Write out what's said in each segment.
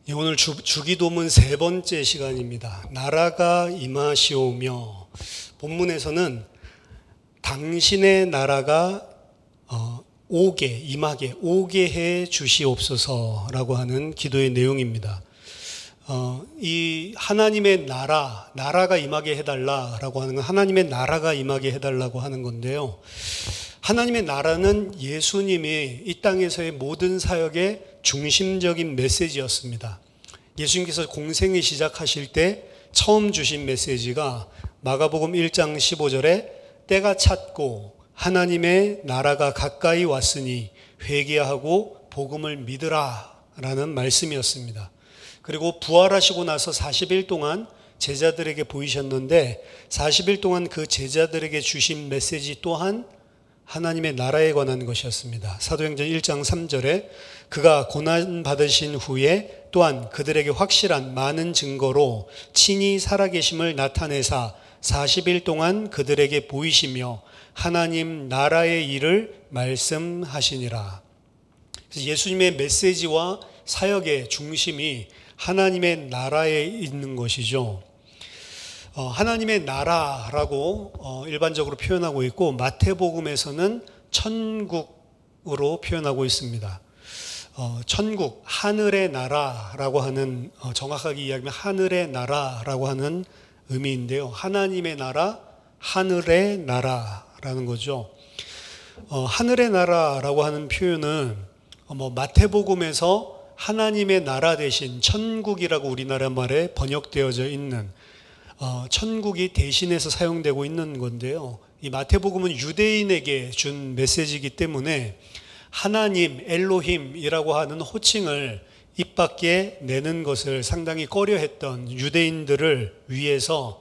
예, 오늘 주기도문 세 번째 시간입니다. 나라가 임하시오며, 본문에서는 당신의 나라가 임하게 해 주시옵소서라고 하는 기도의 내용입니다. 이 하나님의 나라가 임하게 해달라라고 하는 건 하나님의 나라가 임하게 해달라고 하는 건데요. 하나님의 나라는 예수님이 이 땅에서의 모든 사역의 중심적인 메시지였습니다. 예수님께서 공생을 시작하실 때 처음 주신 메시지가 마가복음 1장 15절에 때가 찼고 하나님의 나라가 가까이 왔으니 회개하고 복음을 믿으라 라는 말씀이었습니다. 그리고 부활하시고 나서 40일 동안 제자들에게 보이셨는데 40일 동안 그 제자들에게 주신 메시지 또한 하나님의 나라에 관한 것이었습니다. 사도행전 1장 3절에 그가 고난 받으신 후에 또한 그들에게 확실한 많은 증거로 친히 살아계심을 나타내사 40일 동안 그들에게 보이시며 하나님 나라의 일을 말씀하시니라. 그래서 예수님의 메시지와 사역의 중심이 하나님의 나라에 있는 것이죠. 하나님의 나라라고 일반적으로 표현하고 있고 마태복음에서는 천국으로 표현하고 있습니다. 천국, 하늘의 나라라고 하는, 정확하게 이야기하면 하늘의 나라라고 하는 의미인데요. 하나님의 나라, 하늘의 나라라는 거죠. 하늘의 나라라고 하는 표현은 마태복음에서 하나님의 나라 대신 천국이라고 우리나라 말에 번역되어져 있는 천국이 대신해서 사용되고 있는 건데요. 이 마태복음은 유대인에게 준 메시지이기 때문에 하나님, 엘로힘이라고 하는 호칭을 입 밖에 내는 것을 상당히 꺼려했던 유대인들을 위해서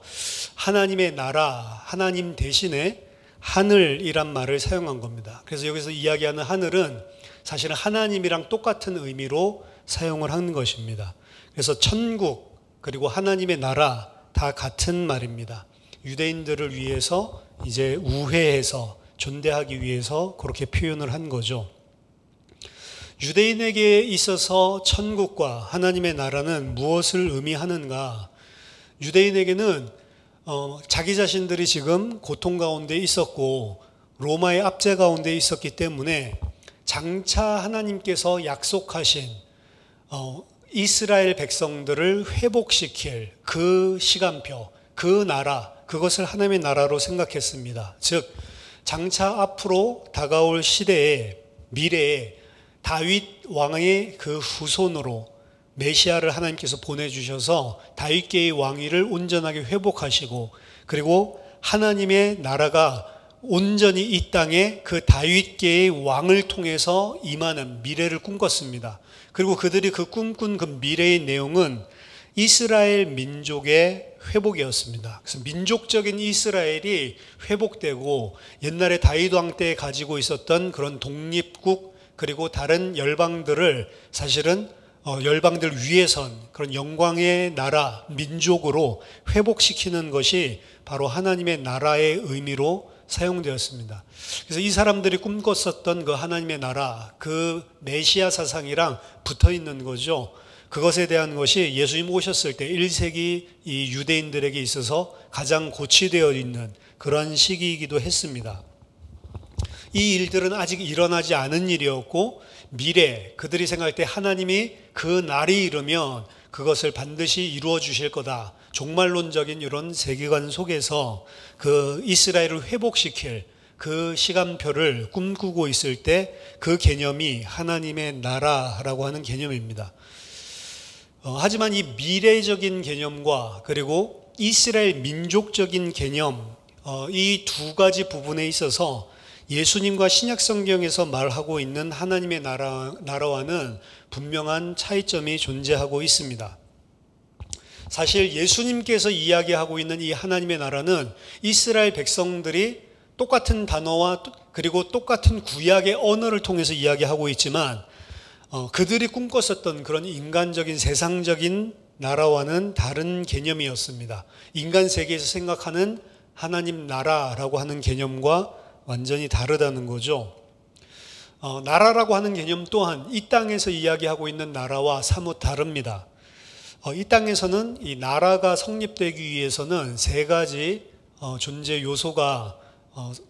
하나님의 나라, 하나님 대신에 하늘이란 말을 사용한 겁니다. 그래서 여기서 이야기하는 하늘은 사실은 하나님이랑 똑같은 의미로 사용을 하는 것입니다. 그래서 천국 그리고 하나님의 나라 다 같은 말입니다. 유대인들을 위해서 이제 우회해서 존대하기 위해서 그렇게 표현을 한 거죠. 유대인에게 있어서 천국과 하나님의 나라는 무엇을 의미하는가? 유대인에게는 자기 자신들이 지금 고통 가운데 있었고 로마의 압제 가운데 있었기 때문에 장차 하나님께서 약속하신 이스라엘 백성들을 회복시킬 그 시간표, 그 나라, 그것을 하나님의 나라로 생각했습니다. 즉 장차 앞으로 다가올 시대에 미래에 다윗 왕의 그 후손으로 메시아를 하나님께서 보내주셔서 다윗계의 왕위를 온전하게 회복하시고 그리고 하나님의 나라가 온전히 이 땅에 그 다윗계의 왕을 통해서 임하는 미래를 꿈꿨습니다. 그리고 그들이 그 꿈꾼 그 미래의 내용은 이스라엘 민족의 회복이었습니다. 그래서 민족적인 이스라엘이 회복되고 옛날에 다윗 왕 때 가지고 있었던 그런 독립국 그리고 다른 열방들을 사실은 열방들 위에선 그런 영광의 나라, 민족으로 회복시키는 것이 바로 하나님의 나라의 의미로 사용되었습니다. 그래서 이 사람들이 꿈꿨었던 그 하나님의 나라, 그 메시아 사상이랑 붙어 있는 거죠. 그것에 대한 것이 예수님 오셨을 때 1세기 이 유대인들에게 있어서 가장 고치되어 있는 그런 시기이기도 했습니다. 이 일들은 아직 일어나지 않은 일이었고 미래 그들이 생각할 때 하나님이 그 날이 이르면 그것을 반드시 이루어 주실 거다. 종말론적인 이런 세계관 속에서 그 이스라엘을 회복시킬 그 시간표를 꿈꾸고 있을 때 그 개념이 하나님의 나라라고 하는 개념입니다. 하지만 이 미래적인 개념과 그리고 이스라엘 민족적인 개념 이 두 가지 부분에 있어서 예수님과 신약성경에서 말하고 있는 하나님의 나라와는 분명한 차이점이 존재하고 있습니다. 사실 예수님께서 이야기하고 있는 이 하나님의 나라는 이스라엘 백성들이 똑같은 단어와 그리고 똑같은 구약의 언어를 통해서 이야기하고 있지만 그들이 꿈꿨었던 그런 인간적인 세상적인 나라와는 다른 개념이었습니다. 인간 세계에서 생각하는 하나님 나라라고 하는 개념과 완전히 다르다는 거죠. 나라라고 하는 개념 또한 이 땅에서 이야기하고 있는 나라와 사뭇 다릅니다. 이 땅에서는 이 나라가 성립되기 위해서는 세 가지 존재 요소가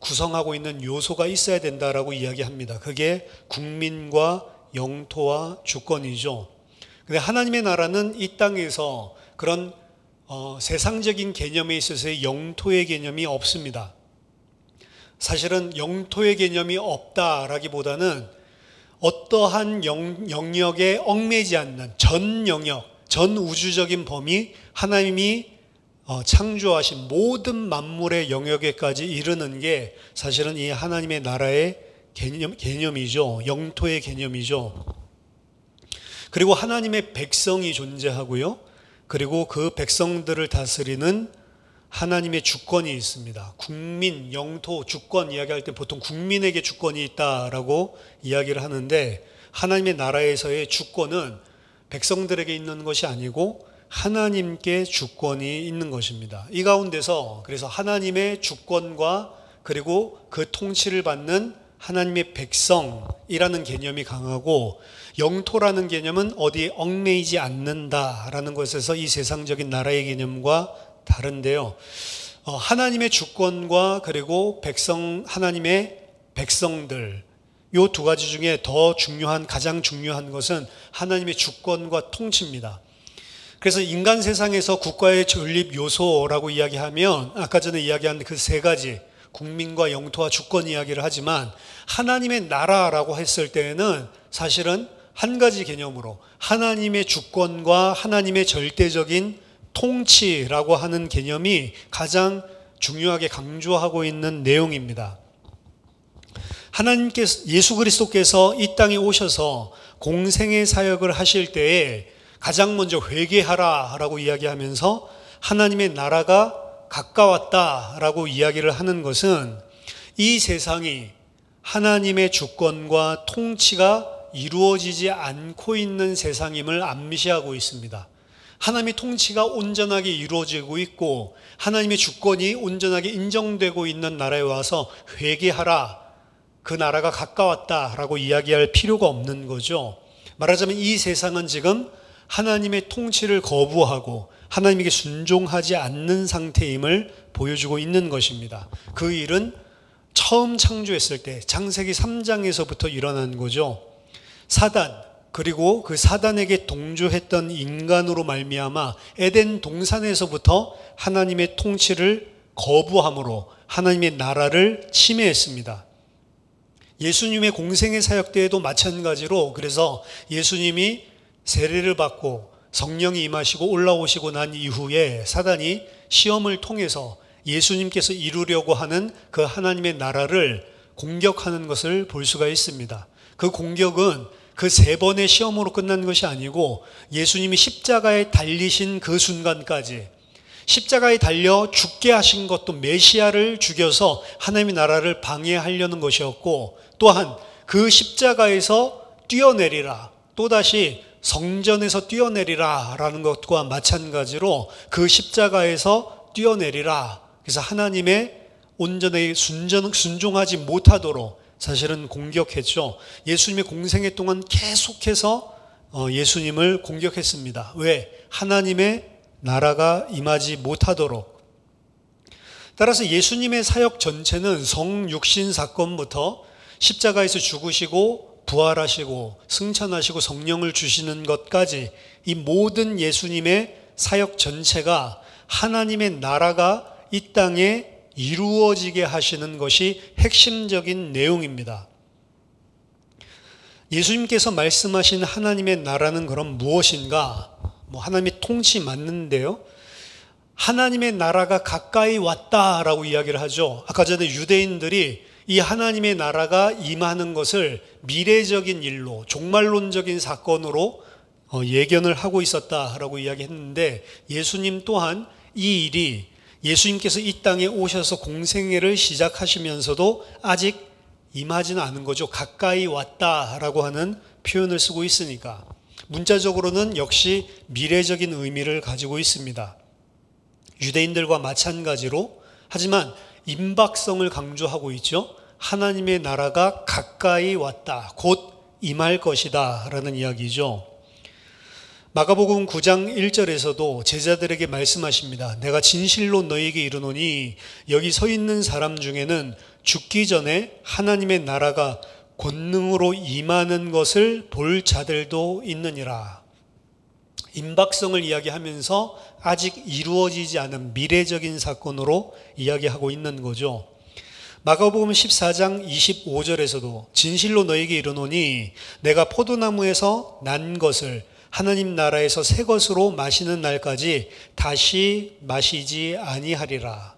구성하고 있는 요소가 있어야 된다라고 이야기합니다. 그게 국민과 영토와 주권이죠. 근데 하나님의 나라는 이 땅에서 그런 세상적인 개념에 있어서의 영토의 개념이 없습니다. 사실은 영토의 개념이 없다라기보다는 어떠한 영역에 얽매이지 않는 전 영역, 전 우주적인 범위, 하나님이 창조하신 모든 만물의 영역에까지 이르는 게 사실은 이 하나님의 나라의 개념이죠. 영토의 개념이죠. 그리고 하나님의 백성이 존재하고요. 그리고 그 백성들을 다스리는 하나님의 주권이 있습니다. 국민, 영토, 주권 이야기할 때 보통 국민에게 주권이 있다라고 이야기를 하는데 하나님의 나라에서의 주권은 백성들에게 있는 것이 아니고 하나님께 주권이 있는 것입니다. 이 가운데서 그래서 하나님의 주권과 그리고 그 통치를 받는 하나님의 백성이라는 개념이 강하고 영토라는 개념은 어디에 얽매이지 않는다라는 것에서 이 세상적인 나라의 개념과 다른데요. 하나님의 주권과 그리고 하나님의 백성들 이 두 가지 중에 가장 중요한 것은 하나님의 주권과 통치입니다. 그래서 인간 세상에서 국가의 전립 요소라고 이야기하면 아까 전에 이야기한 그 세 가지 국민과 영토와 주권 이야기를 하지만 하나님의 나라라고 했을 때에는 사실은 한 가지 개념으로 하나님의 주권과 하나님의 절대적인 통치라고 하는 개념이 가장 중요하게 강조하고 있는 내용입니다. 하나님께서 예수 그리스도께서 이 땅에 오셔서 공생의 사역을 하실 때에 가장 먼저 회개하라라고 이야기하면서 하나님의 나라가 가까웠다라고 이야기를 하는 것은 이 세상이 하나님의 주권과 통치가 이루어지지 않고 있는 세상임을 암시하고 있습니다. 하나님의 통치가 온전하게 이루어지고 있고 하나님의 주권이 온전하게 인정되고 있는 나라에 와서 회개하라, 그 나라가 가까웠다라고 이야기할 필요가 없는 거죠. 말하자면 이 세상은 지금 하나님의 통치를 거부하고 하나님에게 순종하지 않는 상태임을 보여주고 있는 것입니다. 그 일은 처음 창조했을 때 창세기 3장에서부터 일어난 거죠. 사단, 그리고 그 사단에게 동조했던 인간으로 말미암아 에덴 동산에서부터 하나님의 통치를 거부함으로 하나님의 나라를 침해했습니다. 예수님의 공생의 사역 때에도 마찬가지로 그래서 예수님이 세례를 받고 성령이 임하시고 올라오시고 난 이후에 사단이 시험을 통해서 예수님께서 이루려고 하는 그 하나님의 나라를 공격하는 것을 볼 수가 있습니다. 그 공격은 그 세 번의 시험으로 끝난 것이 아니고 예수님이 십자가에 달리신 그 순간까지 십자가에 달려 죽게 하신 것도 메시아를 죽여서 하나님의 나라를 방해하려는 것이었고 또한 그 십자가에서 뛰어내리라, 또다시 성전에서 뛰어내리라 라는 것과 마찬가지로 그 십자가에서 뛰어내리라, 그래서 하나님의 온전히 순종하지 못하도록 사실은 공격했죠. 예수님의 공생애 동안 계속해서 예수님을 공격했습니다. 왜? 하나님의 나라가 임하지 못하도록. 따라서 예수님의 사역 전체는 성육신 사건부터 십자가에서 죽으시고 부활하시고 승천하시고 성령을 주시는 것까지 이 모든 예수님의 사역 전체가 하나님의 나라가 이 땅에 이루어지게 하시는 것이 핵심적인 내용입니다. 예수님께서 말씀하신 하나님의 나라는 그럼 무엇인가? 하나님의 통치 맞는데요. 하나님의 나라가 가까이 왔다라고 이야기를 하죠. 아까 전에 유대인들이 이 하나님의 나라가 임하는 것을 미래적인 일로, 종말론적인 사건으로 예견을 하고 있었다라고 이야기했는데 예수님 또한 이 일이 예수님께서 이 땅에 오셔서 공생애를 시작하시면서도 아직 임하지는 않은 거죠. 가까이 왔다라고 하는 표현을 쓰고 있으니까 문자적으로는 역시 미래적인 의미를 가지고 있습니다. 유대인들과 마찬가지로, 하지만 임박성을 강조하고 있죠. 하나님의 나라가 가까이 왔다. 곧 임할 것이다. 라는 이야기죠. 마가복음 9장 1절에서도 제자들에게 말씀하십니다. 내가 진실로 너희에게 이르노니 여기 서 있는 사람 중에는 죽기 전에 하나님의 나라가 권능으로 임하는 것을 볼 자들도 있느니라. 임박성을 이야기하면서 아직 이루어지지 않은 미래적인 사건으로 이야기하고 있는 거죠. 마가복음 14장 25절에서도 진실로 너희에게 이르노니 내가 포도나무에서 난 것을 하나님 나라에서 새 것으로 마시는 날까지 다시 마시지 아니하리라.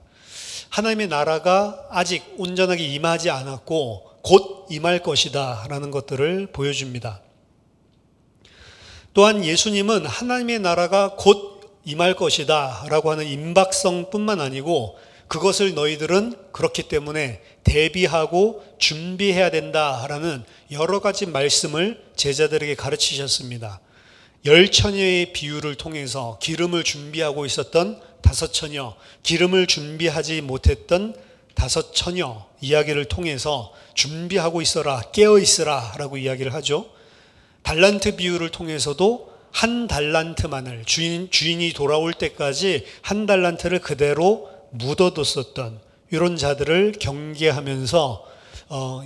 하나님의 나라가 아직 온전하게 임하지 않았고 곧 임할 것이다 라는 것들을 보여줍니다. 또한 예수님은 하나님의 나라가 곧 임할 것이다 라고 하는 임박성뿐만 아니고 그것을 너희들은 그렇기 때문에 대비하고 준비해야 된다라는 여러 가지 말씀을 제자들에게 가르치셨습니다. 10처녀의 비유를 통해서 기름을 준비하고 있었던 5처녀, 기름을 준비하지 못했던 5처녀 이야기를 통해서 준비하고 있어라, 깨어 있으라 라고 이야기를 하죠. 달란트 비유를 통해서도 한 달란트만을 주인이 돌아올 때까지 한 달란트를 그대로 묻어뒀었던 이런 자들을 경계하면서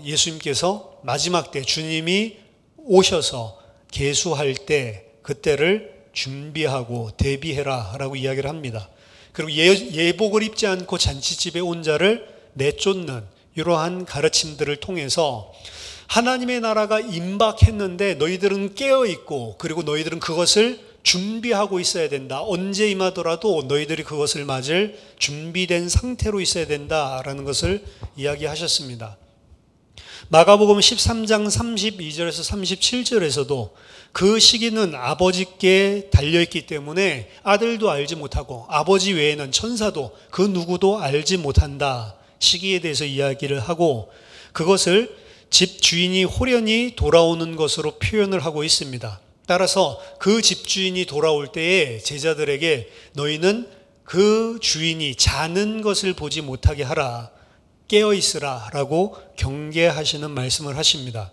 예수님께서 마지막 때 주님이 오셔서 계수할 때 그때를 준비하고 대비해라 라고 이야기를 합니다. 그리고 예복을 입지 않고 잔치집에 온 자를 내쫓는 이러한 가르침들을 통해서 하나님의 나라가 임박했는데 너희들은 깨어있고 그리고 너희들은 그것을 준비하고 있어야 된다. 언제 임하더라도 너희들이 그것을 맞을 준비된 상태로 있어야 된다라는 것을 이야기하셨습니다. 마가복음 13장 32절에서 37절에서도 그 시기는 아버지께 달려있기 때문에 아들도 알지 못하고 아버지 외에는 천사도 그 누구도 알지 못한다. 시기에 대해서 이야기를 하고 그것을 집 주인이 홀연히 돌아오는 것으로 표현을 하고 있습니다. 따라서 그 집주인이 돌아올 때에 제자들에게 너희는 그 주인이 자는 것을 보지 못하게 하라. 깨어있으라 라고 경계하시는 말씀을 하십니다.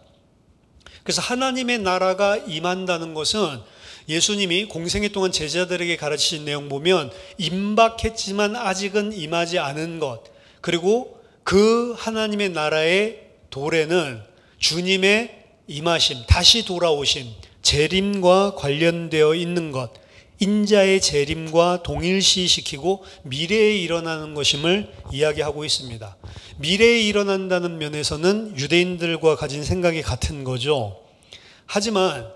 그래서 하나님의 나라가 임한다는 것은 예수님이 공생애 동안 제자들에게 가르치신 내용 보면 임박했지만 아직은 임하지 않은 것, 그리고 그 하나님의 나라의 도래는 주님의 임하심, 다시 돌아오심, 재림과 관련되어 있는 것, 인자의 재림과 동일시시키고 미래에 일어나는 것임을 이야기하고 있습니다. 미래에 일어난다는 면에서는 유대인들과 가진 생각이 같은 거죠. 하지만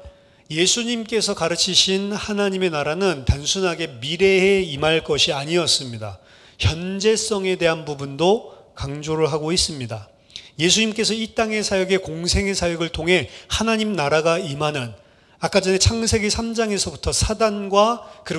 예수님께서 가르치신 하나님의 나라는 단순하게 미래에 임할 것이 아니었습니다. 현재성에 대한 부분도 강조를 하고 있습니다. 예수님께서 이 땅의 사역의 공생의 사역을 통해 하나님 나라가 임하는, 아까 전에 창세기 3장에서부터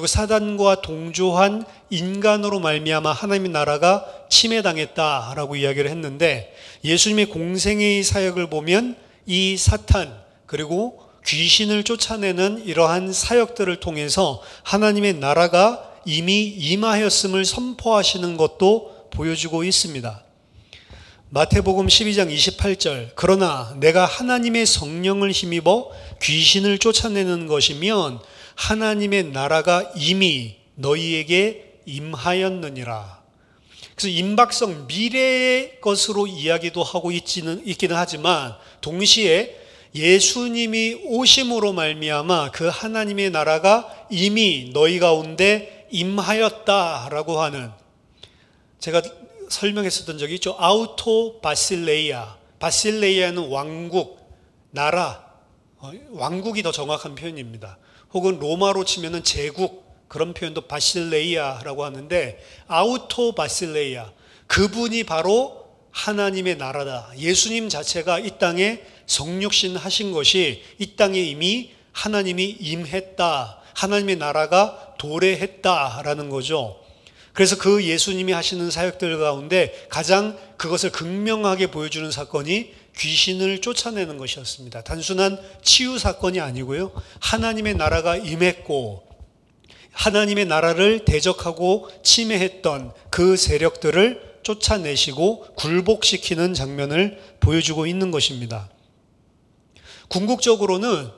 사단과 동조한 인간으로 말미암아 하나님의 나라가 침해당했다라고 이야기를 했는데, 예수님의 공생의 사역을 보면 이 사탄 그리고 귀신을 쫓아내는 이러한 사역들을 통해서 하나님의 나라가 이미 임하였음을 선포하시는 것도 보여주고 있습니다. 마태복음 12장 28절, 그러나 내가 하나님의 성령을 힘입어 귀신을 쫓아내는 것이면 하나님의 나라가 이미 너희에게 임하였느니라. 그래서 임박성, 미래의 것으로 이야기도 하고 있기는 하지만 동시에 예수님이 오심으로 말미암아 그 하나님의 나라가 이미 너희 가운데 임하였다라고 하는, 제가 설명했었던 적이 있죠. 아우토 바실레이아. 바실레이아는 왕국, 나라, 왕국이 더 정확한 표현입니다. 혹은 로마로 치면은 제국, 그런 표현도 바실레이아라고 하는데, 아우토 바실레이아, 그분이 바로 하나님의 나라다. 예수님 자체가 이 땅에 성육신 하신 것이 이 땅에 이미 하나님이 임했다. 하나님의 나라가 도래했다라는 거죠. 그래서 그 예수님이 하시는 사역들 가운데 가장 그것을 극명하게 보여주는 사건이 귀신을 쫓아내는 것이었습니다. 단순한 치유 사건이 아니고요, 하나님의 나라가 임했고 하나님의 나라를 대적하고 침해했던 그 세력들을 쫓아내시고 굴복시키는 장면을 보여주고 있는 것입니다. 궁극적으로는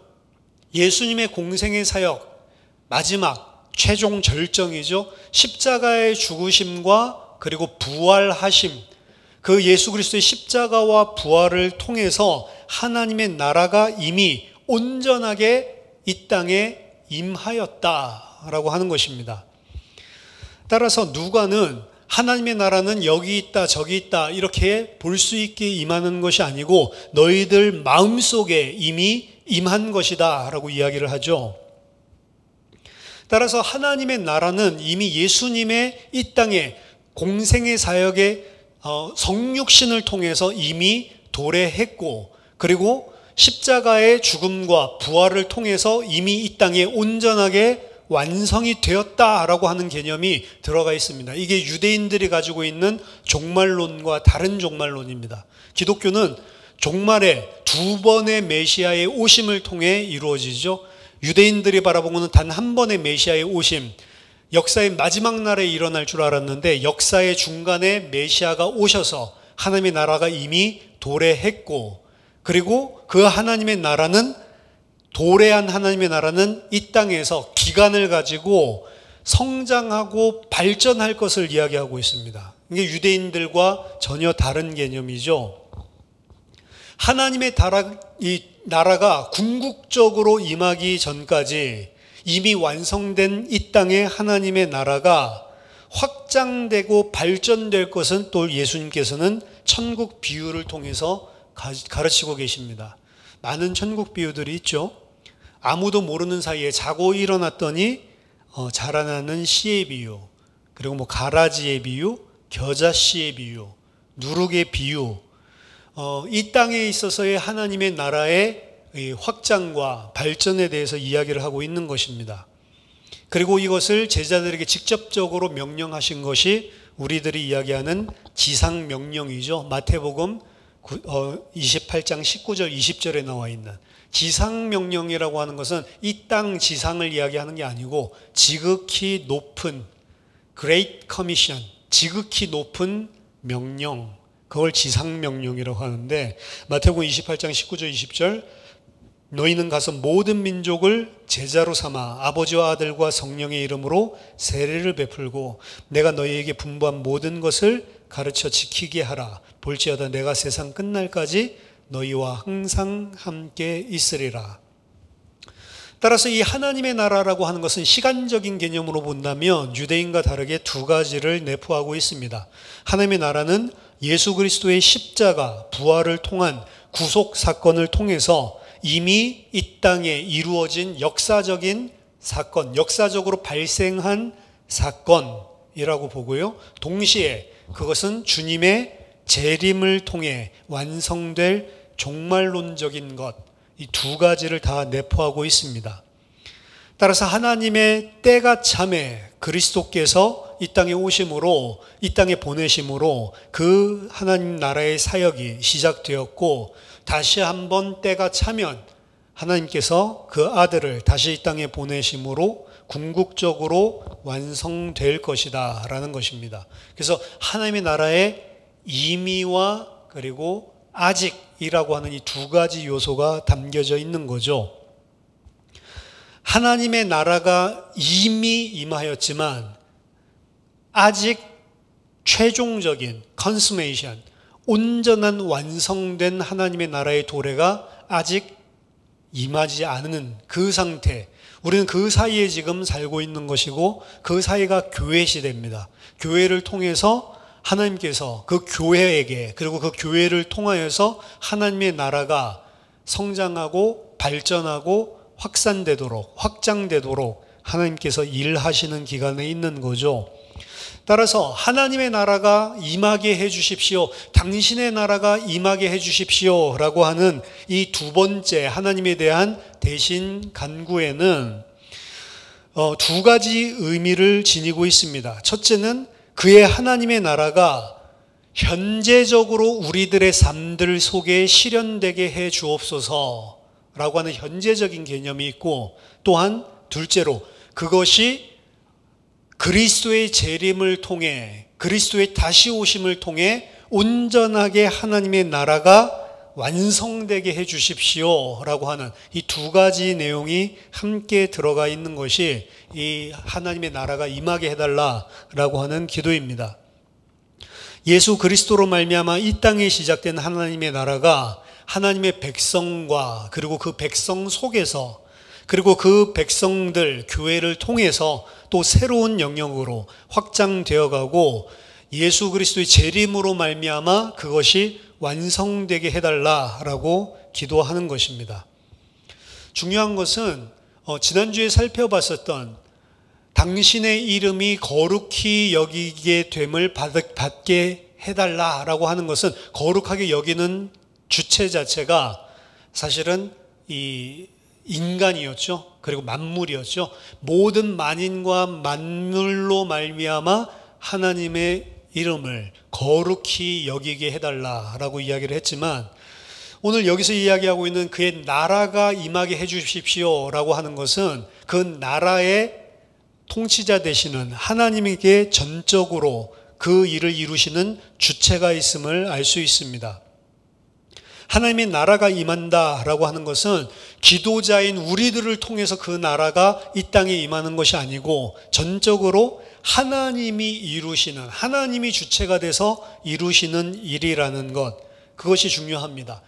예수님의 공생의 사역, 마지막 최종 절정이죠. 십자가의 죽으심과 그리고 부활하심, 그 예수 그리스도의 십자가와 부활을 통해서 하나님의 나라가 이미 온전하게 이 땅에 임하였다라고 하는 것입니다. 따라서 누가는 하나님의 나라는 여기 있다 저기 있다 이렇게 볼 수 있게 임하는 것이 아니고 너희들 마음속에 이미 임한 것이다 라고 이야기를 하죠. 따라서 하나님의 나라는 이미 예수님의 이 땅에 공생의 사역의 성육신을 통해서 이미 도래했고, 그리고 십자가의 죽음과 부활을 통해서 이미 이 땅에 온전하게 완성이 되었다라고 하는 개념이 들어가 있습니다. 이게 유대인들이 가지고 있는 종말론과 다른 종말론입니다. 기독교는 종말에 두 번의 메시아의 오심을 통해 이루어지죠. 유대인들이 바라본 것은 단 한 번의 메시아의 오심, 역사의 마지막 날에 일어날 줄 알았는데 역사의 중간에 메시아가 오셔서 하나님의 나라가 이미 도래했고, 그리고 그 하나님의 나라는, 도래한 하나님의 나라는 이 땅에서 기간을 가지고 성장하고 발전할 것을 이야기하고 있습니다. 이게 유대인들과 전혀 다른 개념이죠. 하나님의 이 나라가 궁극적으로 임하기 전까지 이미 완성된 이 땅의 하나님의 나라가 확장되고 발전될 것은 또 예수님께서는 천국 비유를 통해서 가르치고 계십니다. 많은 천국 비유들이 있죠. 아무도 모르는 사이에 자고 일어났더니 자라나는 씨의 비유, 그리고 뭐 가라지의 비유, 겨자씨의 비유, 누룩의 비유, 이 땅에 있어서의 하나님의 나라의 확장과 발전에 대해서 이야기를 하고 있는 것입니다. 그리고 이것을 제자들에게 직접적으로 명령하신 것이 우리들이 이야기하는 지상명령이죠. 마태복음 28장 19절 20절에 나와 있는 지상명령이라고 하는 것은 이 땅 지상을 이야기하는 게 아니고 지극히 높은 Great Commission, 지극히 높은 명령, 그걸 지상명령이라고 하는데, 마태복음 28장 19절 20절 너희는 가서 모든 민족을 제자로 삼아 아버지와 아들과 성령의 이름으로 세례를 베풀고 내가 너희에게 분부한 모든 것을 가르쳐 지키게 하라. 볼지어다 내가 세상 끝날까지 너희와 항상 함께 있으리라. 따라서 이 하나님의 나라라고 하는 것은 시간적인 개념으로 본다면 유대인과 다르게 두 가지를 내포하고 있습니다. 하나님의 나라는 예수 그리스도의 십자가, 부활을 통한 구속 사건을 통해서 이미 이 땅에 이루어진 역사적인 사건, 역사적으로 발생한 사건이라고 보고요. 동시에 그것은 주님의 재림을 통해 완성될 종말론적인 것, 이 두 가지를 다 내포하고 있습니다. 따라서 하나님의 때가 참에 그리스도께서 이 땅에 오심으로, 이 땅에 보내심으로 그 하나님 나라의 사역이 시작되었고, 다시 한번 때가 차면 하나님께서 그 아들을 다시 이 땅에 보내심으로 궁극적으로 완성될 것이다 라는 것입니다. 그래서 하나님의 나라의 이미와 그리고 아직이라고 하는 이 두 가지 요소가 담겨져 있는 거죠. 하나님의 나라가 이미 임하였지만 아직 최종적인 컨스메이션, 온전한 완성된 하나님의 나라의 도래가 아직 임하지 않은 그 상태, 우리는 그 사이에 지금 살고 있는 것이고 그 사이가 교회 시대입니다. 교회를 통해서 하나님께서 그 교회에게, 그리고 그 교회를 통하여서 하나님의 나라가 성장하고 발전하고 확장되도록 하나님께서 일하시는 기간에 있는 거죠. 따라서 하나님의 나라가 임하게 해 주십시오, 당신의 나라가 임하게 해 주십시오 라고 하는 이 두 번째 하나님에 대한 대신 간구에는 두 가지 의미를 지니고 있습니다. 첫째는 그의 하나님의 나라가 현재적으로 우리들의 삶들 속에 실현되게 해 주옵소서 라고 하는 현재적인 개념이 있고, 또한 둘째로 그것이 그리스도의 재림을 통해 그리스도의 다시 오심을 통해 온전하게 하나님의 나라가 완성되게 해 주십시오 라고 하는 이 두 가지 내용이 함께 들어가 있는 것이 이 하나님의 나라가 임하게 해달라라고 하는 기도입니다. 예수 그리스도로 말미암아 이 땅에 시작된 하나님의 나라가 하나님의 백성과 그리고 그 백성 속에서 그리고 그 백성들 교회를 통해서 또 새로운 영역으로 확장되어 가고 예수 그리스도의 재림으로 말미암아 그것이 완성되게 해달라라고 기도하는 것입니다. 중요한 것은 지난주에 살펴봤었던 당신의 이름이 거룩히 여기게 됨을 받게 해달라라고 하는 것은 거룩하게 여기는 주체 자체가 사실은 이 인간이었죠. 그리고 만물이었죠. 모든 만인과 만물로 말미암아 하나님의 이름을 거룩히 여기게 해달라라고 이야기를 했지만 오늘 여기서 이야기하고 있는 그의 나라가 임하게 해 주십시오라고 하는 것은 그 나라의 통치자 되시는 하나님에게 전적으로 그 일을 이루시는 주체가 있음을 알 수 있습니다. 하나님의 나라가 임한다라고 하는 것은 기도자인 우리들을 통해서 그 나라가 이 땅에 임하는 것이 아니고 전적으로 하나님이 이루시는, 하나님이 주체가 돼서 이루시는 일이라는 것, 그것이 중요합니다.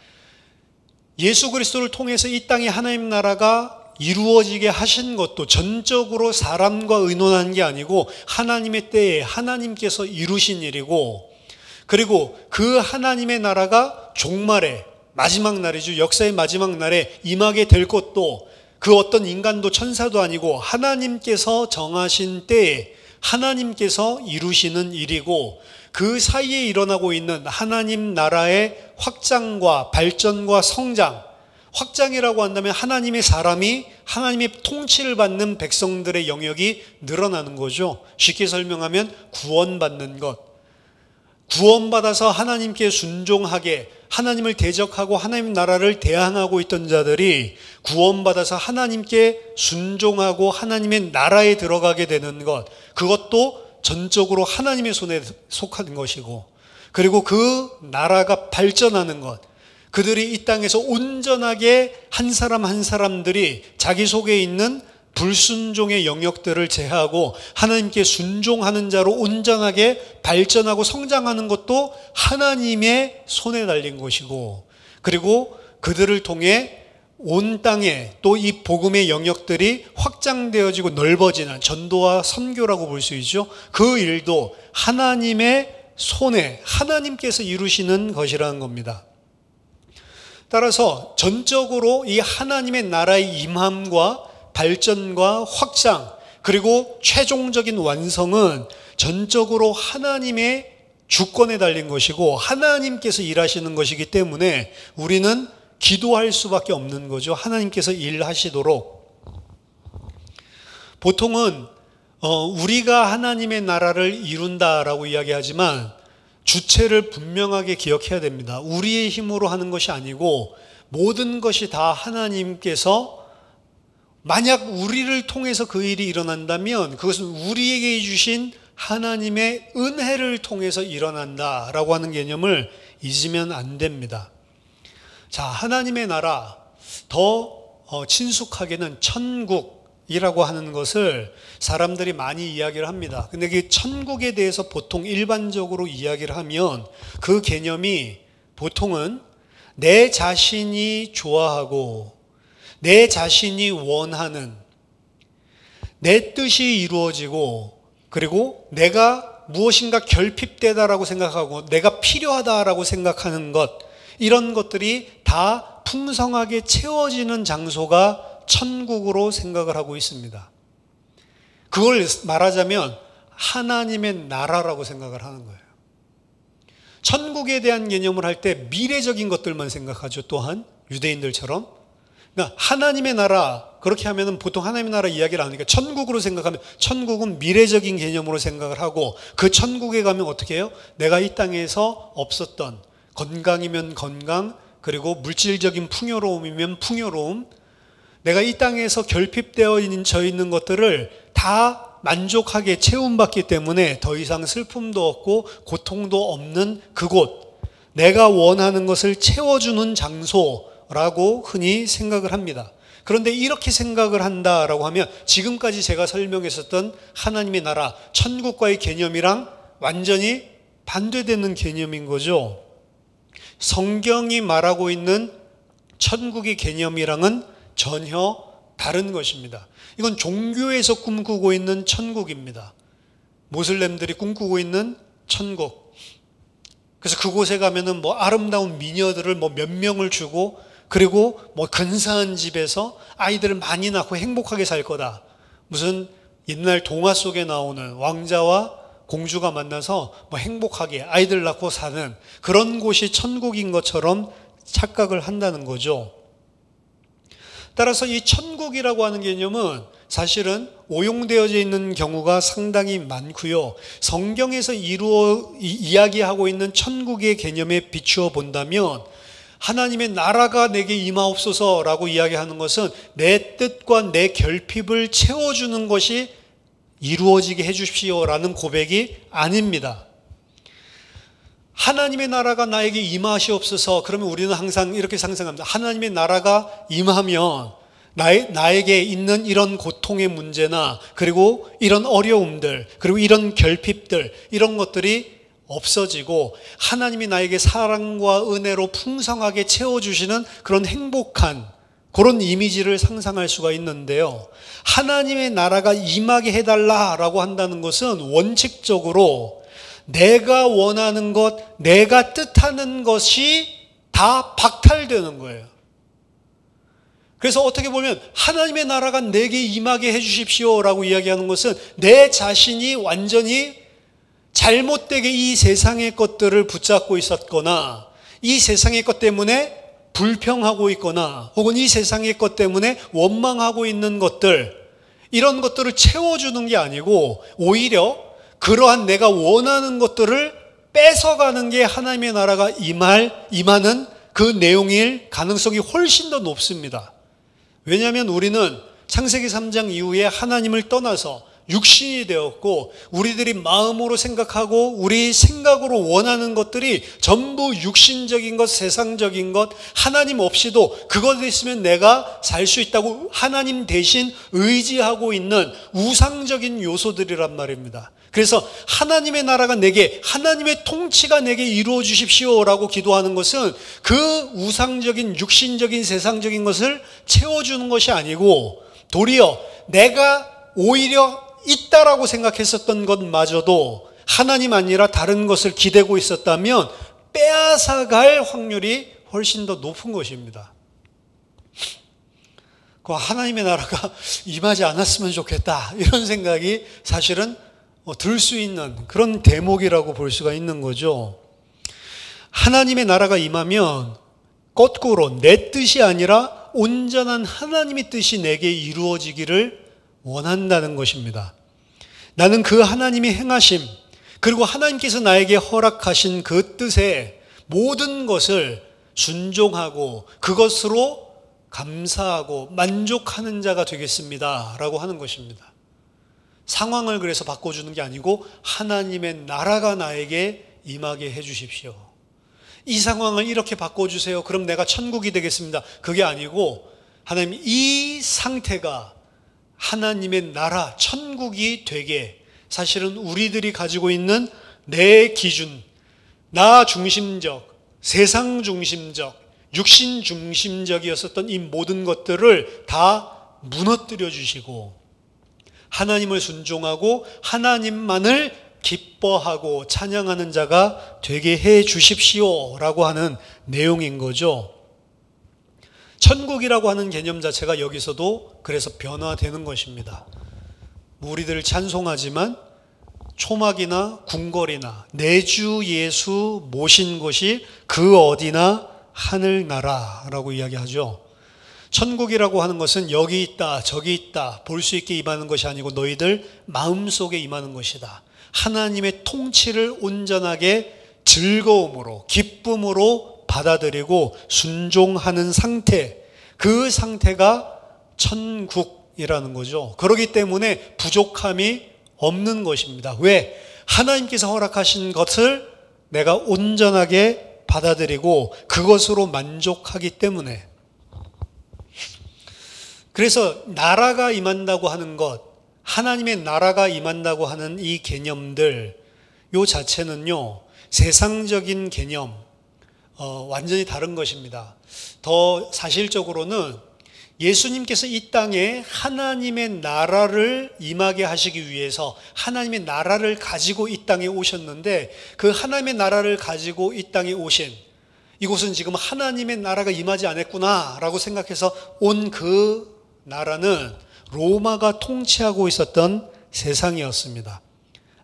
예수 그리스도를 통해서 이 땅에 하나님 나라가 이루어지게 하신 것도 전적으로 사람과 의논한 게 아니고 하나님의 때에 하나님께서 이루신 일이고, 그리고 그 하나님의 나라가 종말에 마지막 날이죠. 역사의 마지막 날에 임하게 될 것도 그 어떤 인간도 천사도 아니고 하나님께서 정하신 때에 하나님께서 이루시는 일이고, 그 사이에 일어나고 있는 하나님 나라의 확장과 발전과 성장, 확장이라고 한다면 하나님의 사람이 하나님의 통치를 받는 백성들의 영역이 늘어나는 거죠. 쉽게 설명하면 구원받는 것. 구원받아서 하나님께 순종하게 하나님을 대적하고 하나님 나라를 대항하고 있던 자들이 구원받아서 하나님께 순종하고 하나님의 나라에 들어가게 되는 것, 그것도 전적으로 하나님의 손에 속한 것이고, 그리고 그 나라가 발전하는 것, 그들이 이 땅에서 온전하게 한 사람 한 사람들이 자기 속에 있는 불순종의 영역들을 제하고 하나님께 순종하는 자로 온전하게 발전하고 성장하는 것도 하나님의 손에 달린 것이고, 그리고 그들을 통해 온 땅에 또 이 복음의 영역들이 확장되어지고 넓어지는 전도와 선교라고 볼 수 있죠. 그 일도 하나님의 손에 하나님께서 이루시는 것이라는 겁니다. 따라서 전적으로 이 하나님의 나라의 임함과 발전과 확장, 그리고 최종적인 완성은 전적으로 하나님의 주권에 달린 것이고 하나님께서 일하시는 것이기 때문에 우리는 기도할 수밖에 없는 거죠. 하나님께서 일하시도록. 보통은 우리가 하나님의 나라를 이룬다라고 이야기하지만 주체를 분명하게 기억해야 됩니다. 우리의 힘으로 하는 것이 아니고 모든 것이 다 하나님께서, 만약 우리를 통해서 그 일이 일어난다면 그것은 우리에게 주신 하나님의 은혜를 통해서 일어난다라고 하는 개념을 잊으면 안 됩니다. 자, 하나님의 나라, 더 친숙하게는 천국이라고 하는 것을 사람들이 많이 이야기를 합니다. 근데 그 천국에 대해서 보통 일반적으로 이야기를 하면 그 개념이 보통은 내 자신이 좋아하고 내 자신이 원하는, 내 뜻이 이루어지고, 그리고 내가 무엇인가 결핍되다라고 생각하고 내가 필요하다라고 생각하는 것, 이런 것들이 다 풍성하게 채워지는 장소가 천국으로 생각을 하고 있습니다. 그걸 말하자면 하나님의 나라라고 생각을 하는 거예요. 천국에 대한 개념을 할 때 미래적인 것들만 생각하죠. 또한 유대인들처럼. 그러니까 하나님의 나라, 그렇게 하면은 보통 하나님의 나라 이야기를 안 하니까 천국으로 생각하면 천국은 미래적인 개념으로 생각을 하고, 그 천국에 가면 어떻게 해요? 내가 이 땅에서 없었던 건강이면 건강, 그리고 물질적인 풍요로움이면 풍요로움, 내가 이 땅에서 결핍되어 있는 것들을 다 만족하게 채움받기 때문에 더 이상 슬픔도 없고 고통도 없는 그곳, 내가 원하는 것을 채워주는 장소라고 흔히 생각을 합니다. 그런데 이렇게 생각을 한다라고 하면 지금까지 제가 설명했었던 하나님의 나라, 천국과의 개념이랑 완전히 반대되는 개념인 거죠. 성경이 말하고 있는 천국의 개념이랑은 전혀 다른 것입니다. 이건 종교에서 꿈꾸고 있는 천국입니다. 모슬렘들이 꿈꾸고 있는 천국. 그래서 그곳에 가면은 아름다운 미녀들을 몇 명을 주고, 그리고 근사한 집에서 아이들을 많이 낳고 행복하게 살 거다. 무슨 옛날 동화 속에 나오는 왕자와 공주가 만나서 행복하게 아이들 낳고 사는 그런 곳이 천국인 것처럼 착각을 한다는 거죠. 따라서 이 천국이라고 하는 개념은 사실은 오용되어져 있는 경우가 상당히 많고요. 성경에서 이야기하고 있는 천국의 개념에 비추어 본다면 하나님의 나라가 내게 임하옵소서라고 이야기하는 것은 내 뜻과 내 결핍을 채워주는 것이 이루어지게 해주십시오라는 고백이 아닙니다. 하나님의 나라가 나에게 임하시옵소서. 그러면 우리는 항상 이렇게 상상합니다. 하나님의 나라가 임하면 나에게 있는 이런 고통의 문제나, 그리고 이런 어려움들, 그리고 이런 결핍들, 이런 것들이 없어지고 하나님이 나에게 사랑과 은혜로 풍성하게 채워주시는 그런 행복한 그런 이미지를 상상할 수가 있는데요. 하나님의 나라가 임하게 해달라라고 한다는 것은 원칙적으로 내가 원하는 것, 내가 뜻하는 것이 다 박탈되는 거예요. 그래서 어떻게 보면 하나님의 나라가 내게 임하게 해주십시오라고 이야기하는 것은 내 자신이 완전히 잘못되게 이 세상의 것들을 붙잡고 있었거나, 이 세상의 것 때문에 불평하고 있거나, 혹은 이 세상의 것 때문에 원망하고 있는 것들, 이런 것들을 채워주는 게 아니고 오히려 그러한 내가 원하는 것들을 뺏어가는 게 하나님의 나라가 임하는 그 내용일 가능성이 훨씬 더 높습니다. 왜냐하면 우리는 창세기 3장 이후에 하나님을 떠나서 육신이 되었고, 우리들이 마음으로 생각하고 우리 생각으로 원하는 것들이 전부 육신적인 것, 세상적인 것, 하나님 없이도 그것 있으면 내가 살 수 있다고 하나님 대신 의지하고 있는 우상적인 요소들이란 말입니다. 그래서 하나님의 나라가 내게, 하나님의 통치가 내게 이루어 주십시오라고 기도하는 것은 그 우상적인 육신적인 세상적인 것을 채워주는 것이 아니고, 도리어 내가 오히려 있다라고 생각했었던 것마저도 하나님 아니라 다른 것을 기대고 있었다면 빼앗아갈 확률이 훨씬 더 높은 것입니다. 하나님의 나라가 임하지 않았으면 좋겠다, 이런 생각이 사실은 들 수 있는 그런 대목이라고 볼 수가 있는 거죠. 하나님의 나라가 임하면 거꾸로 내 뜻이 아니라 온전한 하나님의 뜻이 내게 이루어지기를 원한다는 것입니다. 나는 그 하나님의 행하심, 그리고 하나님께서 나에게 허락하신 그 뜻에 모든 것을 순종하고 그것으로 감사하고 만족하는 자가 되겠습니다 라고 하는 것입니다. 상황을 그래서 바꿔주는 게 아니고 하나님의 나라가 나에게 임하게 해주십시오. 이 상황을 이렇게 바꿔주세요. 그럼 내가 천국이 되겠습니다. 그게 아니고 하나님, 이 상태가 하나님의 나라, 천국이 되게, 사실은 우리들이 가지고 있는 내 기준, 나 중심적, 세상 중심적, 육신 중심적이었었던 이 모든 것들을 다 무너뜨려 주시고 하나님을 순종하고 하나님만을 기뻐하고 찬양하는 자가 되게 해 주십시오라고 하는 내용인 거죠. 천국이라고 하는 개념 자체가 여기서도 그래서 변화되는 것입니다. 우리들 찬송하지만 초막이나 궁궐이나 내주 예수 모신 곳이 그 어디나 하늘나라라고 이야기하죠. 천국이라고 하는 것은 여기 있다 저기 있다 볼 수 있게 임하는 것이 아니고 너희들 마음속에 임하는 것이다. 하나님의 통치를 온전하게 즐거움으로 기쁨으로 받아들이고 순종하는 상태, 그 상태가 천국이라는 거죠. 그렇기 때문에 부족함이 없는 것입니다. 왜? 하나님께서 허락하신 것을 내가 온전하게 받아들이고 그것으로 만족하기 때문에. 그래서 나라가 임한다고 하는 것, 하나님의 나라가 임한다고 하는 이 개념들, 요 자체는요, 세상적인 개념, 완전히 다른 것입니다. 더 사실적으로는 예수님께서 이 땅에 하나님의 나라를 임하게 하시기 위해서 하나님의 나라를 가지고 이 땅에 오셨는데, 그 하나님의 나라를 가지고 이 땅에 오신, 이곳은 지금 하나님의 나라가 임하지 않았구나 라고 생각해서 온 그 나라는 로마가 통치하고 있었던 세상이었습니다.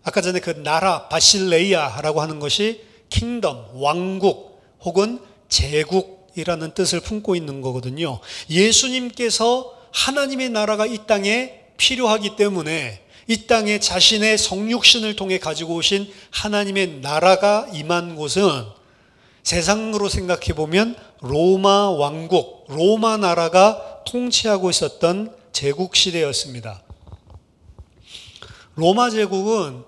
아까 전에 그 나라, 바실레이아라고 하는 것이 킹덤, 왕국 혹은 제국이라는 뜻을 품고 있는 거거든요. 예수님께서 하나님의 나라가 이 땅에 필요하기 때문에 이 땅에 자신의 성육신을 통해 가지고 오신 하나님의 나라가 임한 곳은 세상으로 생각해 보면 로마 왕국, 로마 나라가 통치하고 있었던 제국 시대였습니다. 로마 제국은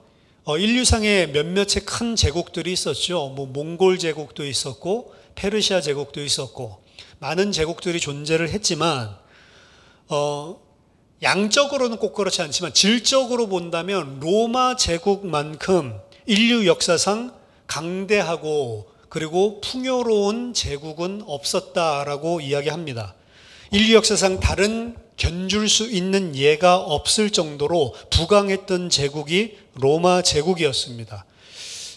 인류상에 몇몇의 큰 제국들이 있었죠. 몽골 제국도 있었고 페르시아 제국도 있었고 많은 제국들이 존재를 했지만 양적으로는 꼭 그렇지 않지만 질적으로 본다면 로마 제국만큼 인류 역사상 강대하고 그리고 풍요로운 제국은 없었다라고 이야기합니다. 인류 역사상 다른 견줄 수 있는 예가 없을 정도로 부강했던 제국이 로마 제국이었습니다.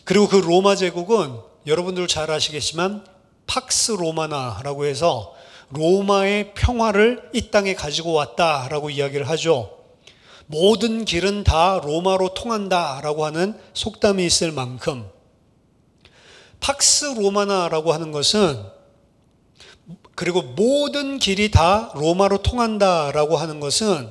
그리고 그 로마 제국은 여러분들 잘 아시겠지만 팍스 로마나라고 해서 로마의 평화를 이 땅에 가지고 왔다라고 이야기를 하죠. 모든 길은 다 로마로 통한다라고 하는 속담이 있을 만큼 팍스 로마나라고 하는 것은, 그리고 모든 길이 다 로마로 통한다라고 하는 것은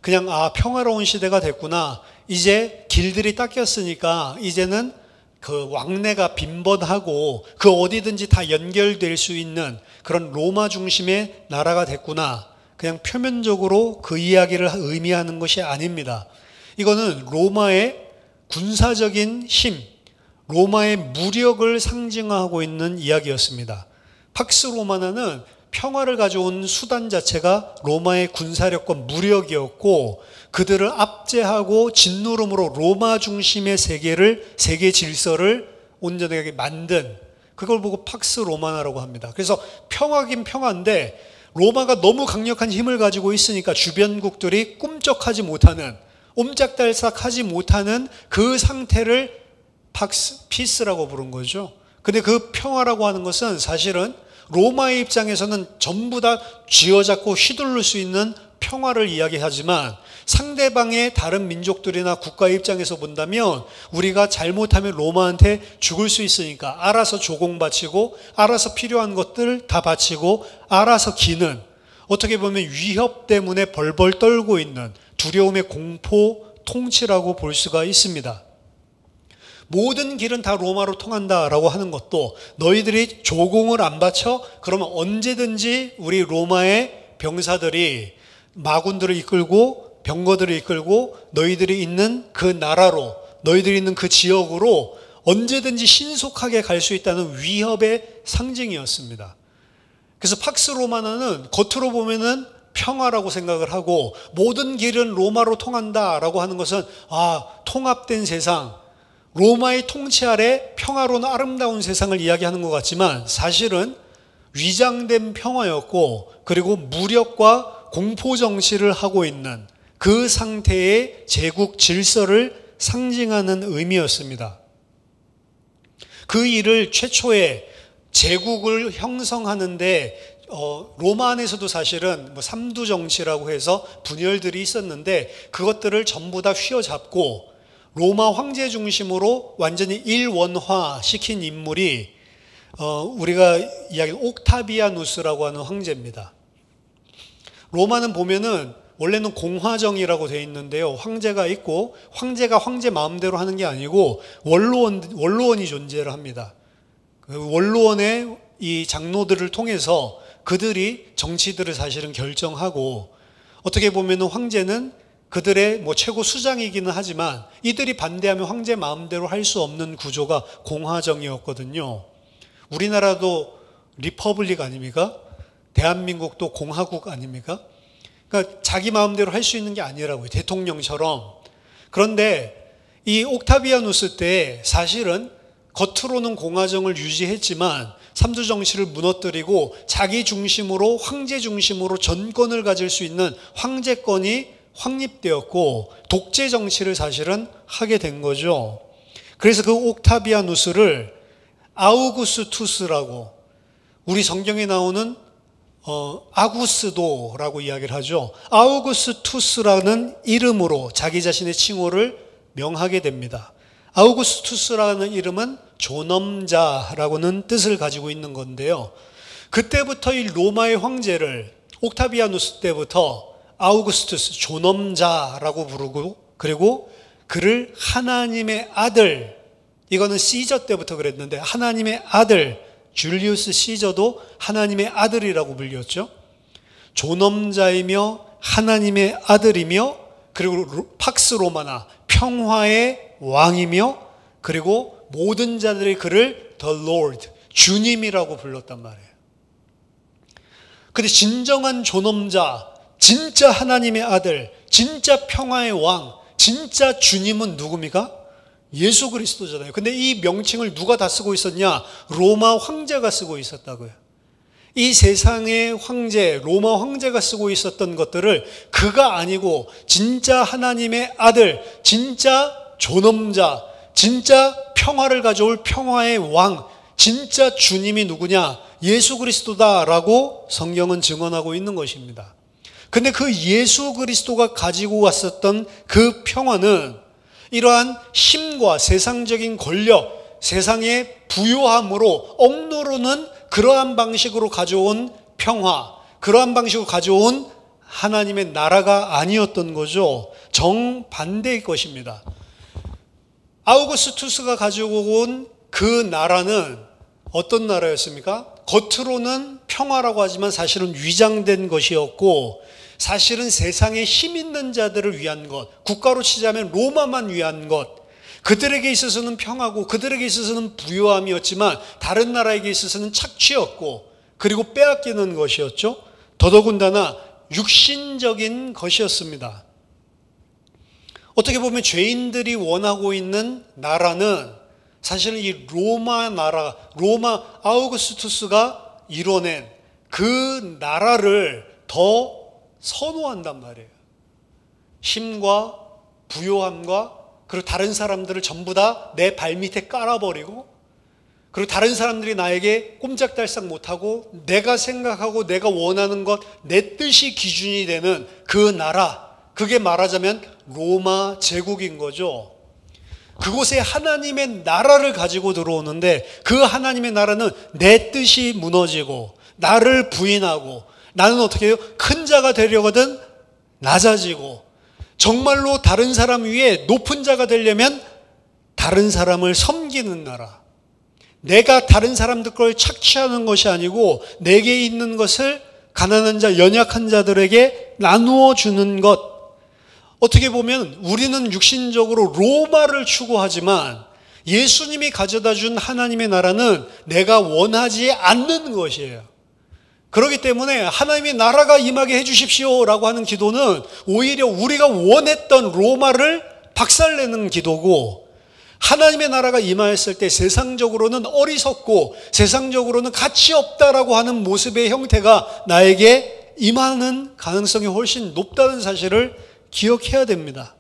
그냥 평화로운 시대가 됐구나, 이제 길들이 닦였으니까 이제는 그 왕래가 빈번하고 그 어디든지 다 연결될 수 있는 그런 로마 중심의 나라가 됐구나, 그냥 표면적으로 그 이야기를 의미하는 것이 아닙니다. 이거는 로마의 군사적인 힘, 로마의 무력을 상징하고 있는 이야기였습니다. 팍스 로마나는 평화를 가져온 수단 자체가 로마의 군사력과 무력이었고, 그들을 압제하고 짓누름으로 로마 중심의 세계 질서를 온전하게 만든, 그걸 보고 팍스 로마나라고 합니다. 그래서 평화긴 평화인데 로마가 너무 강력한 힘을 가지고 있으니까 주변국들이 꿈쩍하지 못하는, 옴짝달싹하지 못하는 그 상태를 피스라고 부른 거죠. 근데 그 평화라고 하는 것은 사실은 로마의 입장에서는 전부 다 쥐어잡고 휘둘릴 수 있는 평화를 이야기하지만, 상대방의 다른 민족들이나 국가의 입장에서 본다면 우리가 잘못하면 로마한테 죽을 수 있으니까 알아서 조공 바치고 알아서 필요한 것들 다 바치고 알아서 기는, 어떻게 보면 위협 때문에 벌벌 떨고 있는 두려움의 공포 통치라고 볼 수가 있습니다. 모든 길은 다 로마로 통한다라고 하는 것도, 너희들이 조공을 안 바쳐? 그러면 언제든지 우리 로마의 병사들이 마군들을 이끌고 병거들을 이끌고 너희들이 있는 그 나라로, 너희들이 있는 그 지역으로 언제든지 신속하게 갈 수 있다는 위협의 상징이었습니다. 그래서 팍스 로마나는 겉으로 보면은 평화라고 생각을 하고, 모든 길은 로마로 통한다라고 하는 것은 통합된 세상, 로마의 통치 아래 평화로운 아름다운 세상을 이야기하는 것 같지만 사실은 위장된 평화였고, 그리고 무력과 공포 정치를 하고 있는 그 상태의 제국 질서를 상징하는 의미였습니다. 그 일을 최초에 제국을 형성하는데 로마 안에서도 사실은 삼두 정치라고 해서 분열들이 있었는데 그것들을 전부 다 휘어잡고 로마 황제 중심으로 완전히 일원화 시킨 인물이 우리가 이야기하는 옥타비아누스라고 하는 황제입니다. 로마는 보면은 원래는 공화정이라고 되어 있는데요, 황제가 있고 황제가 황제 마음대로 하는 게 아니고 원로원이 존재를 합니다. 그 원로원의 이 장로들을 통해서 그들이 정치들을 사실은 결정하고, 어떻게 보면은 황제는 그들의 뭐 최고 수장이기는 하지만 이들이 반대하면 황제 마음대로 할 수 없는 구조가 공화정이었거든요. 우리나라도 리퍼블릭 아닙니까? 대한민국도 공화국 아닙니까? 그러니까 자기 마음대로 할 수 있는 게 아니라고요. 대통령처럼. 그런데 이 옥타비아누스 때 사실은 겉으로는 공화정을 유지했지만 삼두 정치를 무너뜨리고 자기 중심으로 황제 중심으로 전권을 가질 수 있는 황제권이 확립되었고 독재 정치를 사실은 하게 된 거죠. 그래서 그 옥타비아누스를 아우구스투스라고 우리 성경에 나오는 아구스도라고 이야기를 하죠. 아우구스투스라는 이름으로 자기 자신의 칭호를 명하게 됩니다. 아우구스투스라는 이름은 존엄자라고는 뜻을 가지고 있는 건데요. 그때부터 이 로마의 황제를 옥타비아누스 때부터 아우구스투스 존엄자라고 부르고 그리고 그를 하나님의 아들, 이거는 시저 때부터 그랬는데 하나님의 아들 줄리우스 시저도 하나님의 아들이라고 불렸죠. 존엄자이며 하나님의 아들이며 그리고 팍스 로마나 평화의 왕이며 그리고 모든 자들이 그를 The Lord, 주님이라고 불렀단 말이에요. 근데 진정한 존엄자, 진짜 하나님의 아들, 진짜 평화의 왕, 진짜 주님은 누굽니까? 예수 그리스도잖아요. 근데 이 명칭을 누가 다 쓰고 있었냐? 로마 황제가 쓰고 있었다고요. 이 세상의 황제, 로마 황제가 쓰고 있었던 것들을 그가 아니고 진짜 하나님의 아들, 진짜 존엄자, 진짜 평화를 가져올 평화의 왕, 진짜 주님이 누구냐? 예수 그리스도다라고 성경은 증언하고 있는 것입니다. 근데 그 예수 그리스도가 가지고 왔었던 그 평화는 이러한 힘과 세상적인 권력, 세상의 부요함으로 억누르는 그러한 방식으로 가져온 평화, 그러한 방식으로 가져온 하나님의 나라가 아니었던 거죠. 정반대의 것입니다. 아우구스투스가 가지고 온 그 나라는 어떤 나라였습니까? 겉으로는 평화라고 하지만 사실은 위장된 것이었고 사실은 세상에 힘 있는 자들을 위한 것, 국가로 치자면 로마만 위한 것, 그들에게 있어서는 평화고 그들에게 있어서는 부요함이었지만 다른 나라에게 있어서는 착취였고 그리고 빼앗기는 것이었죠. 더더군다나 육신적인 것이었습니다. 어떻게 보면 죄인들이 원하고 있는 나라는 사실은 이 로마 나라, 로마 아우구스투스가 이뤄낸 그 나라를 더 선호한단 말이에요. 힘과 부요함과 그리고 다른 사람들을 전부 다 내 발밑에 깔아버리고 그리고 다른 사람들이 나에게 꼼짝달싹 못하고 내가 생각하고 내가 원하는 것, 내 뜻이 기준이 되는 그 나라, 그게 말하자면 로마 제국인 거죠. 그곳에 하나님의 나라를 가지고 들어오는데 그 하나님의 나라는 내 뜻이 무너지고 나를 부인하고 나는 어떻게 해요? 큰 자가 되려거든 낮아지고 정말로 다른 사람 위에 높은 자가 되려면 다른 사람을 섬기는 나라. 내가 다른 사람들 걸 착취하는 것이 아니고 내게 있는 것을 가난한 자, 연약한 자들에게 나누어 주는 것. 어떻게 보면 우리는 육신적으로 로마를 추구하지만 예수님이 가져다 준 하나님의 나라는 내가 원하지 않는 것이에요. 그렇기 때문에 하나님의 나라가 임하게 해주십시오라고 하는 기도는 오히려 우리가 원했던 로마를 박살내는 기도고 하나님의 나라가 임하였을 때 세상적으로는 어리석고 세상적으로는 가치 없다라고 하는 모습의 형태가 나에게 임하는 가능성이 훨씬 높다는 사실을 기억해야 됩니다.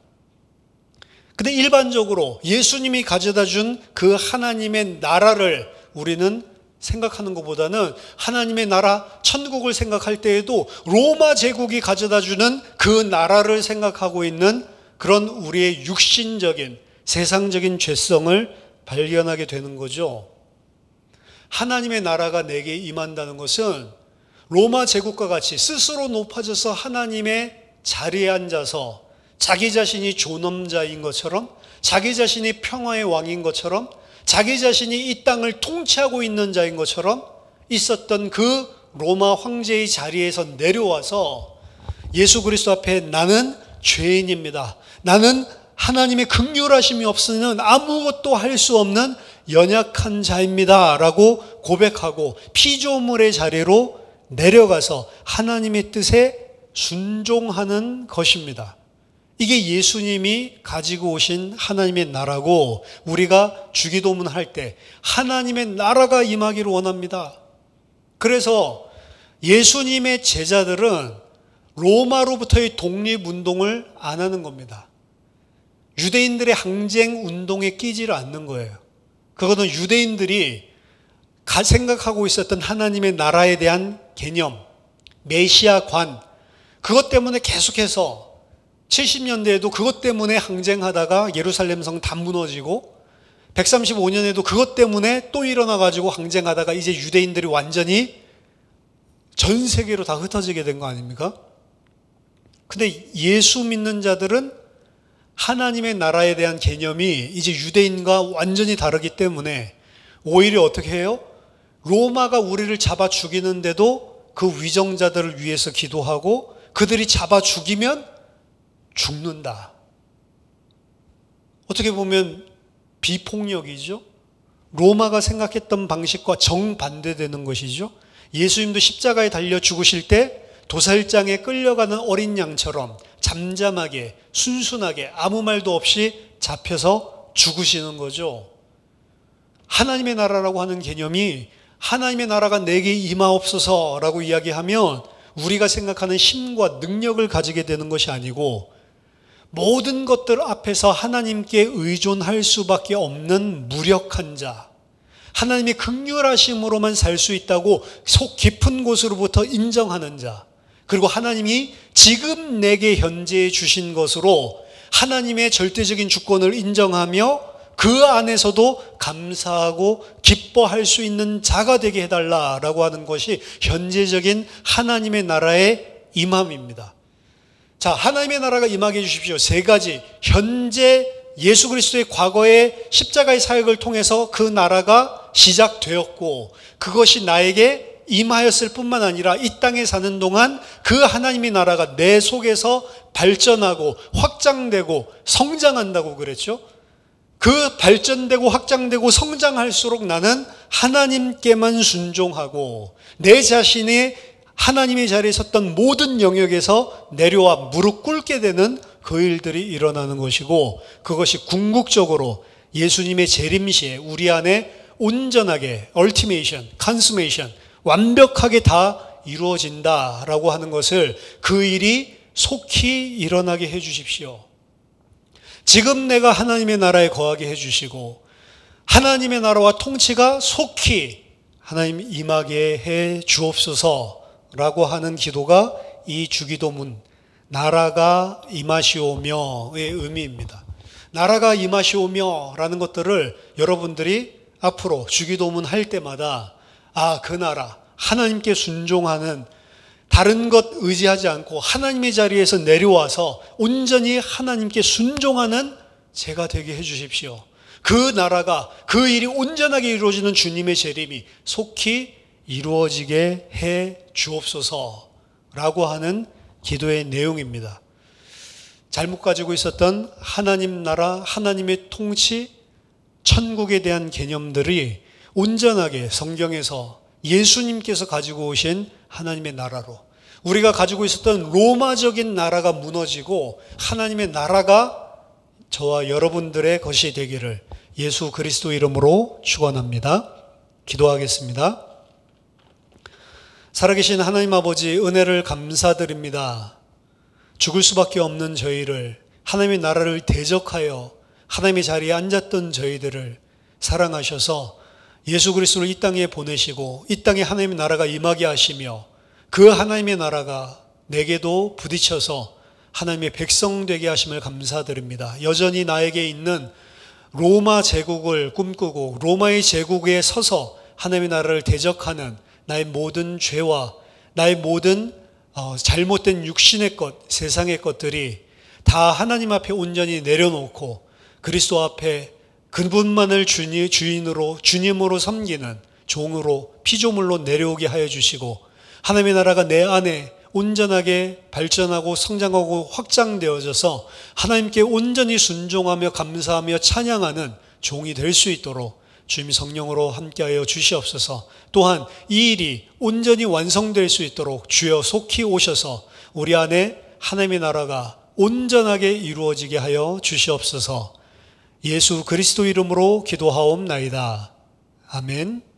근데 일반적으로 예수님이 가져다 준 그 하나님의 나라를 우리는 생각하는 것보다는 하나님의 나라, 천국을 생각할 때에도 로마 제국이 가져다 주는 그 나라를 생각하고 있는 그런 우리의 육신적인, 세상적인 죄성을 발견하게 되는 거죠. 하나님의 나라가 내게 임한다는 것은 로마 제국과 같이 스스로 높아져서 하나님의 자리에 앉아서 자기 자신이 존엄자인 것처럼 자기 자신이 평화의 왕인 것처럼 자기 자신이 이 땅을 통치하고 있는 자인 것처럼 있었던 그 로마 황제의 자리에서 내려와서 예수 그리스도 앞에 나는 죄인입니다. 나는 하나님의 긍휼하심이 없으면 아무것도 할 수 없는 연약한 자입니다 라고 고백하고 피조물의 자리로 내려가서 하나님의 뜻에 순종하는 것입니다. 이게 예수님이 가지고 오신 하나님의 나라고, 우리가 주기도문 할 때 하나님의 나라가 임하기를 원합니다. 그래서 예수님의 제자들은 로마로부터의 독립운동을 안 하는 겁니다. 유대인들의 항쟁 운동에 끼지를 않는 거예요. 그거는 유대인들이 생각하고 있었던 하나님의 나라에 대한 개념, 메시아관, 그것 때문에 계속해서 70년대에도 그것 때문에 항쟁하다가 예루살렘 성 다 무너지고, 135년에도 그것 때문에 또 일어나가지고 항쟁하다가 이제 유대인들이 완전히 전 세계로 다 흩어지게 된 거 아닙니까? 근데 예수 믿는 자들은 하나님의 나라에 대한 개념이 이제 유대인과 완전히 다르기 때문에 오히려 어떻게 해요? 로마가 우리를 잡아 죽이는데도 그 위정자들을 위해서 기도하고, 그들이 잡아 죽이면 죽는다. 어떻게 보면 비폭력이죠. 로마가 생각했던 방식과 정반대되는 것이죠. 예수님도 십자가에 달려 죽으실 때 도살장에 끌려가는 어린 양처럼 잠잠하게 순순하게 아무 말도 없이 잡혀서 죽으시는 거죠. 하나님의 나라라고 하는 개념이 하나님의 나라가 내게 임하옵소서라고 이야기하면 우리가 생각하는 힘과 능력을 가지게 되는 것이 아니고, 모든 것들 앞에서 하나님께 의존할 수밖에 없는 무력한 자, 하나님의 긍휼하심으로만 살 수 있다고 속 깊은 곳으로부터 인정하는 자, 그리고 하나님이 지금 내게 현재 주신 것으로 하나님의 절대적인 주권을 인정하며 그 안에서도 감사하고 기뻐할 수 있는 자가 되게 해달라라고 하는 것이 현재적인 하나님의 나라의 임함입니다. 자, 하나님의 나라가 임하게 해주십시오. 세 가지. 현재 예수 그리스도의 과거의 십자가의 사역을 통해서 그 나라가 시작되었고, 그것이 나에게 임하였을 뿐만 아니라 이 땅에 사는 동안 그 하나님의 나라가 내 속에서 발전하고 확장되고 성장한다고 그랬죠. 그 발전되고 확장되고 성장할수록 나는 하나님께만 순종하고 내 자신이 하나님의 자리에 섰던 모든 영역에서 내려와 무릎 꿇게 되는 그 일들이 일어나는 것이고, 그것이 궁극적으로 예수님의 재림시에 우리 안에 온전하게 ultimation, consummation, 완벽하게 다 이루어진다라고 하는 것을, 그 일이 속히 일어나게 해 주십시오. 지금 내가 하나님의 나라에 거하게 해 주시고 하나님의 나라와 통치가 속히 하나님 임하게 해 주옵소서라고 하는 기도가 이 주기도문 나라가 임하시오며의 의미입니다. 나라가 임하시오며 라는 것들을 여러분들이 앞으로 주기도문 할 때마다, 아, 그 나라, 하나님께 순종하는, 다른 것 의지하지 않고 하나님의 자리에서 내려와서 온전히 하나님께 순종하는 제가 되게 해 주십시오. 그 나라가, 그 일이 온전하게 이루어지는 주님의 재림이 속히 이루어지게 해 주옵소서라고 하는 기도의 내용입니다. 잘못 가지고 있었던 하나님 나라, 하나님의 통치, 천국에 대한 개념들이 온전하게 성경에서 예수님께서 가지고 오신 하나님의 나라로, 우리가 가지고 있었던 로마적인 나라가 무너지고 하나님의 나라가 저와 여러분들의 것이 되기를 예수 그리스도 이름으로 축원합니다. 기도하겠습니다. 살아계신 하나님 아버지, 은혜를 감사드립니다. 죽을 수밖에 없는 저희를, 하나님의 나라를 대적하여 하나님의 자리에 앉았던 저희들을 사랑하셔서 예수 그리스도를 이 땅에 보내시고 이 땅에 하나님의 나라가 임하게 하시며, 그 하나님의 나라가 내게도 부딪혀서 하나님의 백성 되게 하심을 감사드립니다. 여전히 나에게 있는 로마 제국을 꿈꾸고 로마의 제국에 서서 하나님의 나라를 대적하는 나의 모든 죄와 나의 모든 잘못된 육신의 것, 세상의 것들이 다 하나님 앞에 온전히 내려놓고 그리스도 앞에 그분만을 주인으로, 주님으로 섬기는 종으로, 피조물로 내려오게 하여 주시고, 하나님의 나라가 내 안에 온전하게 발전하고 성장하고 확장되어져서 하나님께 온전히 순종하며 감사하며 찬양하는 종이 될 수 있도록 주님 성령으로 함께하여 주시옵소서. 또한 이 일이 온전히 완성될 수 있도록 주여 속히 오셔서 우리 안에 하나님의 나라가 온전하게 이루어지게 하여 주시옵소서. 예수 그리스도 이름으로 기도하옵나이다. 아멘.